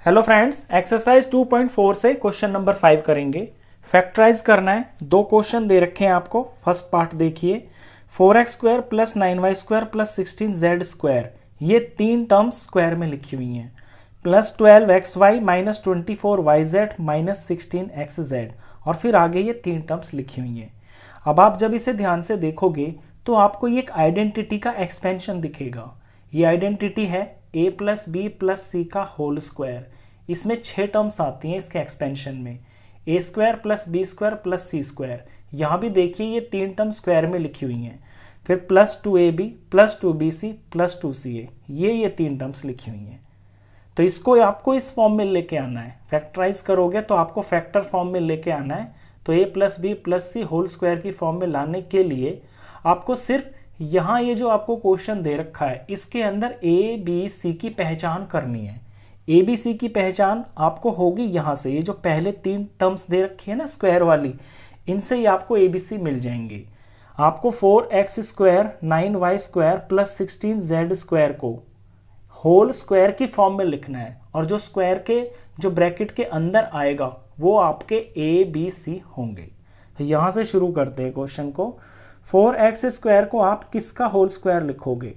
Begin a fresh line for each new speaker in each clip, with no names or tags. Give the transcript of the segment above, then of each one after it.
Hello friends, exercise 2.4 से question number 5 करेंगे। Factorise करना है। दो क्वेश्चन दे रखे हैं आपको। फर्स्ट पार्ट देखिए, 4x² plus 9y² plus 16z², ये तीन टर्म्स स्क्वायर में लिखी हुई हैं, plus 12xy minus 24yz minus 16xz, और फिर आगे ये तीन टर्म्स लिखी हुई हैं। अब आप जब इसे ध्यान से देखोगे तो आपको ये एक आइडेंटिटी का एक्सपेंशन दिखेगा। ये आइडेंटिटी है a प्लस बी प्लस सी का होल स्क्वायर। इसमें 6 टर्म्स आती हैं इसके एक्सपेंशन में, a² plus b² plus c²। यहाँ भी देखिए ये तीन टर्म स्क्वायर में लिखी हुई हैं। फिर plus 2ab plus 2bc plus 2ca, ये तीन टर्म्स लिखी हुई हैं। तो इसको आपको इस फॉर्म में लेके आना है। फैक्टराइज करोगे तो आपको फैक्टर फॉर्म में लेके आना है। तो a plus b plus c whole square की फॉर्म में लाने के लिए आपको सिर्फ यहाँ ये जो आपको क्वेश्चन दे रखा है इसके अंदर a b c की पहचान करनी है। a b c की पहचान आपको होगी यहाँ से, ये जो पहले तीन टर्म्स दे रखी है ना स्क्वायर वाली, इनसे ही आपको a b c मिल जाएंगे। आपको 4x² 9y² प्लस 16z² को होल स्क्वायर की फॉर्म में लिखना है, और जो स्क्वायर के जो ब्रैकेट के अंदर आएगा वो आपके a b c होंगे। यहाँ से शुरू करते हैं क्वेश्चन को। 4x² को आप किसका होल स्क्वायर लिखोगे?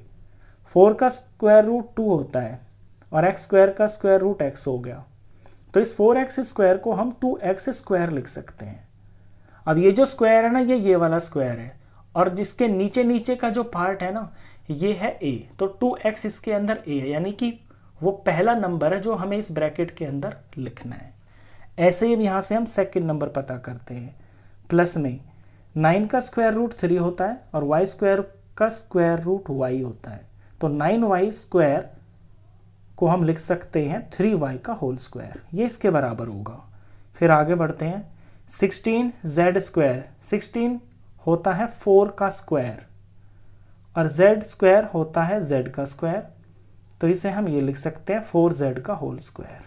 4 का स्क्वायर रूट 2 होता है और x² का स्क्वायर रूट x हो गया। तो इस 4x² को हम 2x² लिख सकते हैं। अब ये जो स्क्वायर है ना, ये वाला स्क्वायर है, और जिसके नीचे नीचे का जो पार्ट है ना, ये है a। तो 2x इसके अंदर a है, यानी कि वो पहला नंबर है जो हमें इस ब्रैकेट के अंदर लिखना है। ऐसे ही यहाँ से हम सेकंड नंबर पता करते हैं। प्लस में 9 का स्क्वायर रूट 3 होता है और y² का स्क्वायर रूट y होता है। तो 9y² को हम लिख सकते हैं 3y का होल स्क्वायर, ये इसके बराबर होगा। फिर आगे बढ़ते हैं। 16z², 16 होता है 4 का स्क्वायर और z² होता है z का स्क्वायर, तो इसे हम ये लिख सकते हैं 4z का होल स्क्वायर।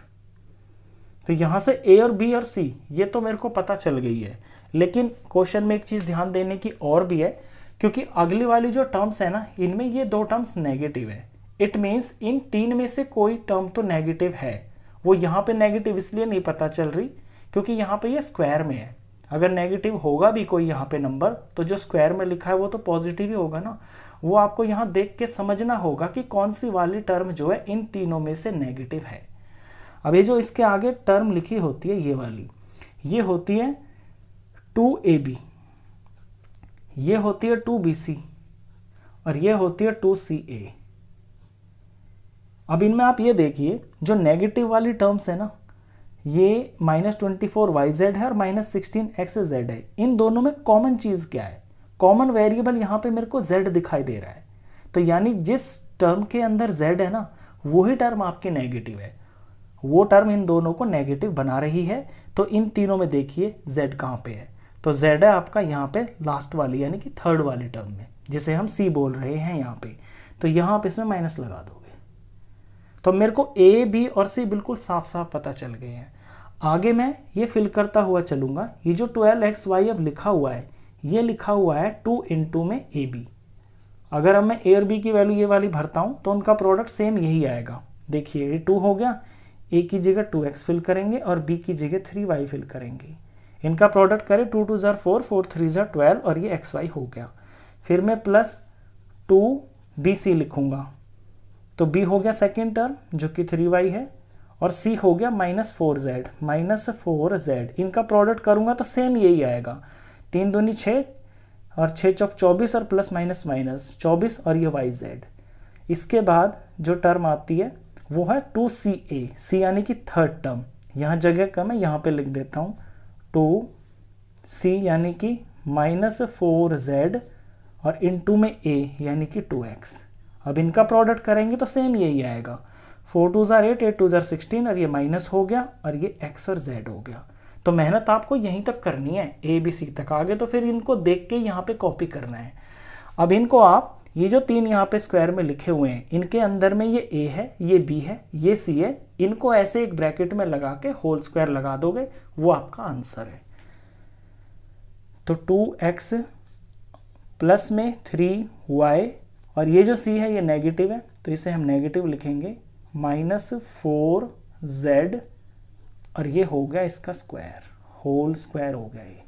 तो यहाँ से a और b और c ये तो मेरे को पता चल गई है, लेकिन क्वेश्चन में एक चीज़ ध्यान देने की और भी है, क्योंकि अगली वाली जो टर्म्स है ना, इनमें ये दो टर्म्स नेगेटिव है। इट मीन्स इन तीन में से कोई टर्म तो नेगेटिव है। वो यहाँ पे नेगेटिव इसलिए नहीं पता चल रही क्योंकि यहाँ पे ये स्क्वायर में है। अगर नेगेटिव होगा भी कोई यहाँ पे नंबर, तो जो स्क्वायर में लिखा है वो तो पॉजिटिव ही होगा ना। वो आपको यहाँ देख के समझना होगा कि कौन सी वाली टर्म जो है इन तीनों में से नेगेटिव है। अब ये जो इसके आगे टर्म लिखी होती है ये वाली, ये होती है 2ab, ये होती है 2bc और ये होती है 2ca। अब इनमें आप ये देखिए, जो नेगेटिव वाली टर्म्स है ना, ये -24yz है और -16xz है। इन दोनों में कॉमन चीज़ क्या है? कॉमन वेरिएबल यहाँ पे मेरे को z दिखाई दे रहा है। तो यानी जिस टर्म के अंदर z है ना, वही टर्म आपकी नेगेटिव है। वो टर्म इन दोनों को नेगेटिव बना रही है। तो इन तीनों में देखिए z कहाँ पे है? तो z है आपका यहाँ पे लास्ट वाली, यानी कि थर्ड वाली टर्म में, जिसे हम c बोल रहे हैं यहाँ पे। तो यहाँ आप इसमें माइनस लगा दोगे। तो मेरे को a b और c बिल्कुल साफ साफ पता चल गए हैं। आगे मैं ये फिल करता हुआ चलूँगा। ये जो 12xy अब लिखा हुआ है, ये लिखा हुआ है 2 into में ab। अगर अब मैं a और b की वैल्यू ये वाली भरता हूँ तो उनका प्रोडक्ट सेम यही आएगा। देखिए ये 2 हो गया, a की जगह 2x फिल करेंगे और b की जगह 3y फिल करेंगे। इनका प्रोडक्ट करें 2 2 जार 4, 4 3 जार 12 और ये xy हो गया। फिर मैं प्लस 2bc लिखूंगा, तो b हो गया सेकेंड टर्म जो कि 3y है, और c हो गया -4z। इनका प्रोडक्ट करूंगा तो सेम यही आएगा। 3 दूनी 6 और 6 चौक 24 और प्लस माइनस माइनस 24 और ये yz। इसके बाद जो टर्म आती है वो है 2ca, c यानी कि थर्ड टर्म। यहाँ जगह कम है, यहाँ पे लिख देता हूँ 2c यानी कि -4z और इनटू में a यानी कि 2x। अब इनका प्रोडक्ट करेंगे तो सेम यही आएगा। 4 2 जार 8, 8 2 जार 16 और ये माइनस हो गया और ये x और z हो गया। तो मेहनत आपको यहीं तक करनी है, a b c तक। आगे तो फिर इनको देख के यहाँ पे कॉपी करना है। अब इनको आप ये जो तीन यहाँ पे स्क्वायर में लिखे हुए हैं, इनके अंदर में ये a है, ये b है, ये c है, इनको ऐसे एक ब्रैकेट में लगा के होल स्क्वायर लगा दोगे, वो आपका आंसर है। तो 2x प्लस में 3y और ये जो c है ये नेगेटिव है, तो इसे हम नेगेटिव लिखेंगे, -4 z और ये हो गया इसका स्क्वायर, होल स्क्वायर हो गया ये।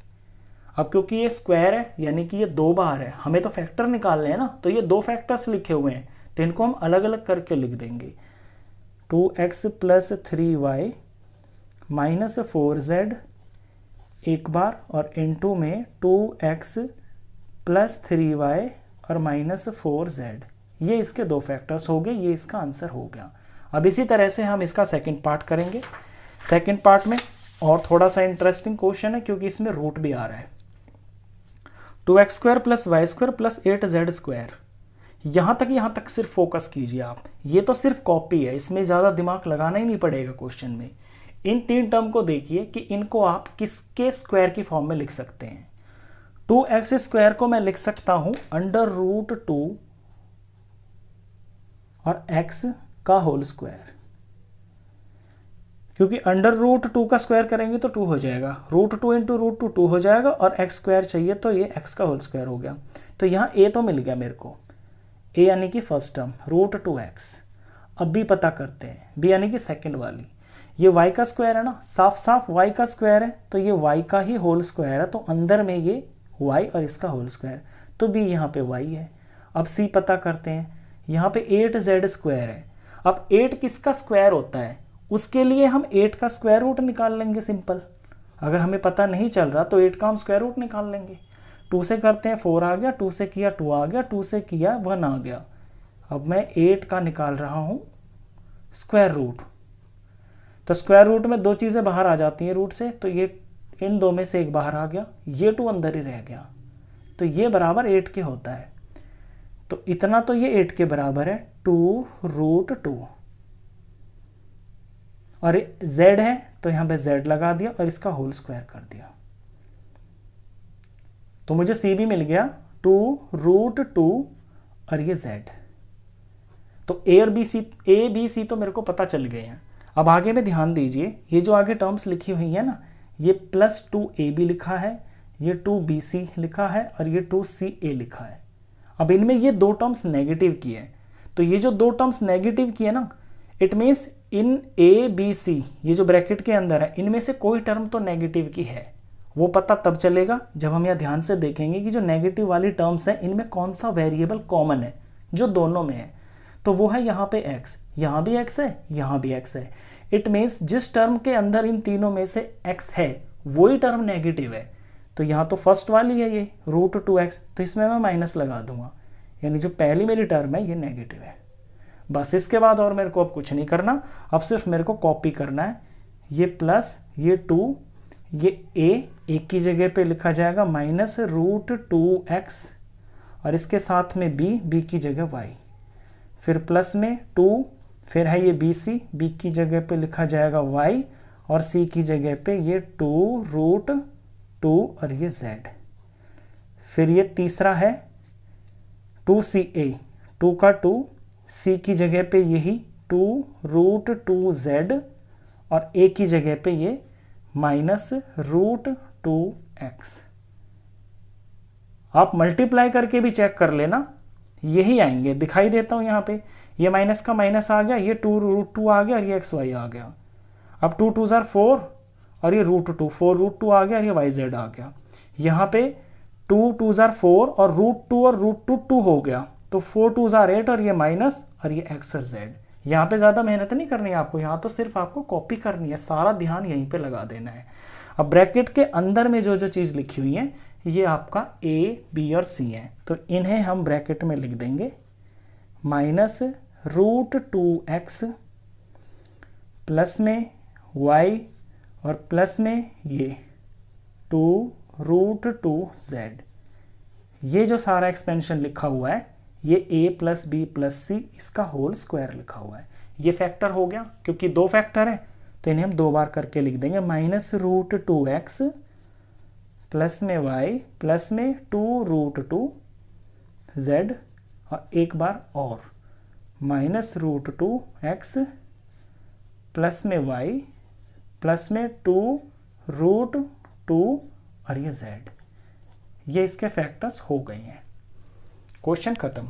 अब क्योंकि ये स्क्वायर है यानी कि ये दो बार है, हमें तो फैक्टर निकालने हैं ना, तो ये दो फैक्टर्स लिखे हुए हैं तो इनको हम अलग अलग करके लिख देंगे। 2x plus 3y minus 4z एक बार, और इनटू में 2x प्लस 3y और माइनस 4z, ये इसके दो फैक्टर्स हो गए, ये इसका आंसर हो गया। अब इसी तरह से हम इसका सेकंड पार्ट करेंगे। सेकंड पार्ट में और थोड़ा सा इंटरेस्टिंग क्वेश्चन है क्योंकि इसमें रूट भी आ रहा है। 2x square plus y square plus 8z square, यहाँ तक सिर्फ फोकस कीजिए आप, ये तो सिर्फ कॉपी है, इसमें ज़्यादा दिमाग लगाना ही नहीं पड़ेगा क्वेश्चन में। इन तीन टर्म को देखिए कि इनको आप किसके स्क्वायर की फॉर्म में लिख सकते हैं। 2x स्क्वायर को मैं लिख सकता हूं √2 और x का होल स्क्वायर, क्योंकि √2 का स्क्वायर करेंगे तो 2 हो जाएगा, √2 इंटू √2 2 हो जाएगा, और x स्क्वायर चाहिए तो ये x का होल स्क्वायर हो गया। तो यहाँ a तो मिल गया मेरे को, a यानी कि फर्स्ट टर्म √2x। अब b पता करते हैं, b यानी कि सेकंड वाली, ये y का स्क्वायर है ना, साफ साफ y का स्क्वायर है तो ये y का ही होल स्क्वायर है, तो अंदर में ये y और इसका होल स्क्वायर, तो b यहाँ पे y है। अब c पता करते हैं, यहाँ पे 8z स्क्वायर है। अब 8 किसका स्क्वायर होता है, उसके लिए हम 8 का स्क्वायर रूट निकाल लेंगे सिंपल। अगर हमें पता नहीं चल रहा तो 8 का हम स्क्वायर रूट निकाल लेंगे। 2 से करते हैं 4 आ गया, 2 से किया 2 आ गया, 2 से किया 1 आ गया। अब मैं 8 का निकाल रहा हूँ स्क्वायर रूट, तो स्क्वायर रूट में दो चीज़ें बाहर आ जाती हैं रूट से, तो ये इन दो में से एक बाहर आ गया, ये 2 अंदर ही रह गया, तो ये बराबर 8 के होता है। तो इतना तो ये 8 के बराबर है, 2√2, और z है तो यहाँ पे z लगा दिया और इसका होल स्क्वायर कर दिया, तो मुझे c भी मिल गया 2√2 और ये z। तो a और b c तो मेरे को पता चल गए हैं। अब आगे में ध्यान दीजिए, ये जो आगे टर्म्स लिखी हुई है ना, ये +2ab लिखा है, ये 2bc लिखा है और ये 2ca लिखा है। अब इनमें ये दो टर्म्स नेगेटिव की है, तो ये जो दो टर्म्स नेगेटिव की है ना, it means in a b c, ये जो ब्रैकेट के अंदर है, इनमें से कोई टर्म तो नेगेटिव की है। वो पता तब चलेगा जब हम यह ध्यान से देखेंगे कि जो नेगेटिव वाली टर्म्स है इनमें कौन सा वेरिएबल कॉमन है जो दोनों में है। तो वो है यहाँ पे x, यहाँ भी x है, यहाँ भी x है। इट मीन्स जिस टर्म के अंदर इन तीनों में से x है वही टर्म नेगेटिव है। तो यहाँ तो फर्स्ट वाली है ये √2x, तो इसमें मैं माइनस लगा दूंगा, यानी जो पहली मेरी टर्म है ये नेगेटिव है। बस इसके बाद और मेरे को अब कुछ नहीं करना, अब सिर्फ मेरे को कॉपी करना है। ये प्लस, ये 2, ये a एक की जगह पे लिखा जाएगा -√2x, और इसके साथ में b की जगह y, फिर प्लस में 2, फिर है ये b की जगह पे लिखा जाएगा y, और c की जगह पे ये 2√2 और ये z। फिर ये तीसरा है 2ca, 2 का 2, c की जगह पे यही 2√2z, और a की जगह पे ये -√2x। आप मल्टीप्लाई करके भी चेक कर लेना, यही आएंगे। दिखाई देता हूं यहाँ पे, ये माइनस का माइनस आ गया, ये 2√2 आ गया और ये xy आ गया। अब 2 2 4 और ये √2, 4√2 आ गया और ये yz आ गया। यहाँ पे 2 2 4 और √2 और √2 2 हो गया, तो 4 2 8 और ये माइनस और ये x और z। यहाँ पे ज़्यादा मेहनत नहीं करनी है आपको, यहाँ तो सिर्फ आपको कॉपी करनी है, सारा ध्यान यहीं पे लगा देना है। अब ब्रैकेट के अंदर में जो जो चीज़ लिखी हुई है ये आपका a, b और c है, तो इन्हें हम ब्रैकेट में लिख देंगे -√2x प्लस में y और प्लस में ये 2√2z। ये जो सारा एक्सपेंशन लिखा हुआ है ये a + b + c इसका होल स्क्वायर लिखा हुआ है। ये फैक्टर हो गया, क्योंकि दो फैक्टर है तो इन्हें हम दो बार करके लिख देंगे, -√2x प्लस में y प्लस में 2√2z, और एक बार और -√2x प्लस में y प्लस में 2√2 और ये z। ये इसके फैक्टर्स हो गए हैं। क्वेश्चन खत्म।